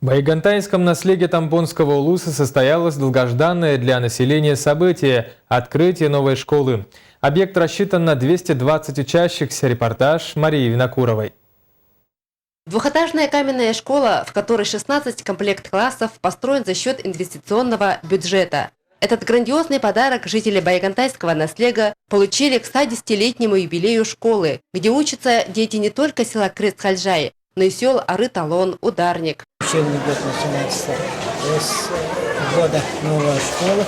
В Байгантайском наследии Тамбонского улуса состоялось долгожданное для населения событие – открытие новой школы. Объект рассчитан на 220 учащихся. Репортаж Марии Винокуровой. Двухэтажная каменная школа, в которой 16 комплект-классов, построен за счет инвестиционного бюджета. Этот грандиозный подарок жители Байгантайского наследия получили к 110-летнему юбилею школы, где учатся дети не только села Крест-Хальжай, но и сел Ары-Талон, Ударник. Учебный год начинается с года новая школа,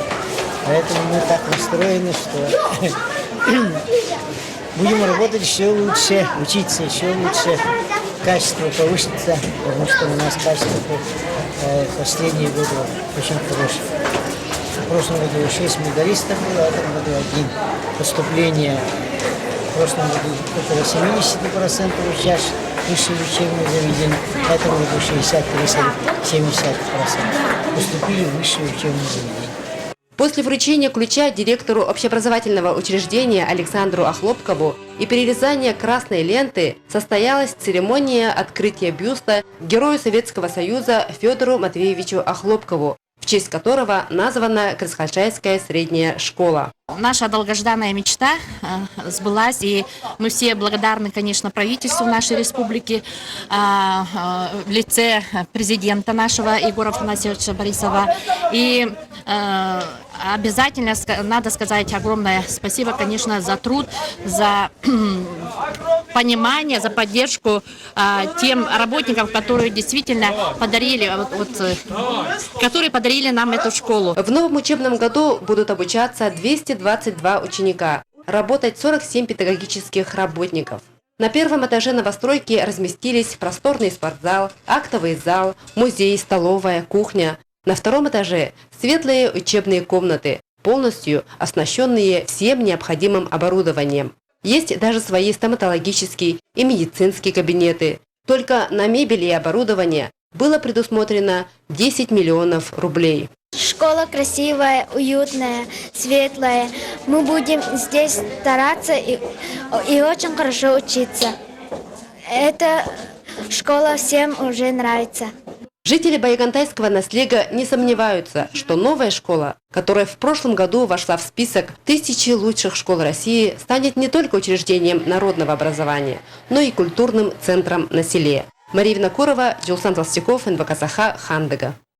поэтому мы так настроены, что будем работать еще лучше, учиться еще лучше, качество повысится, потому что у нас качество последние годы очень хорошее. В прошлом году 6 медалистов было, в этом году 1. Поступление в прошлом году около 70% учащихся высших учебных заведений, в этом году 60-70% поступили в высшие учебные заведения. После вручения ключа директору общеобразовательного учреждения Александру Охлопкову и перерезания красной ленты состоялась церемония открытия бюста герою Советского Союза Федору Матвеевичу Охлопкову, в честь которого названа Крест-Хальжайская средняя школа. Наша долгожданная мечта сбылась, и мы все благодарны, конечно, правительству нашей республики в лице президента нашего Егора Афанасьевича Борисова. И обязательно надо сказать огромное спасибо, конечно, за труд, за понимание, за поддержку тем работникам, которые действительно подарили, которые подарили нам эту школу. В новом учебном году будут обучаться 222 ученика, работать 47 педагогических работников. На первом этаже новостройки разместились просторный спортзал, актовый зал, музей, столовая, кухня. На втором этаже светлые учебные комнаты, полностью оснащенные всем необходимым оборудованием. Есть даже свои стоматологические и медицинские кабинеты. Только на мебель и оборудование было предусмотрено 10 миллионов рублей. Школа красивая, уютная, светлая. Мы будем здесь стараться и очень хорошо учиться. Эта школа всем уже нравится. Жители Байгантайского наследия не сомневаются, что новая школа, которая в прошлом году вошла в список 1000 лучших школ России, станет не только учреждением народного образования, но и культурным центром на селе. Мария Винокурова, Джилсан Толстяков, НВК Саха, Хандыга.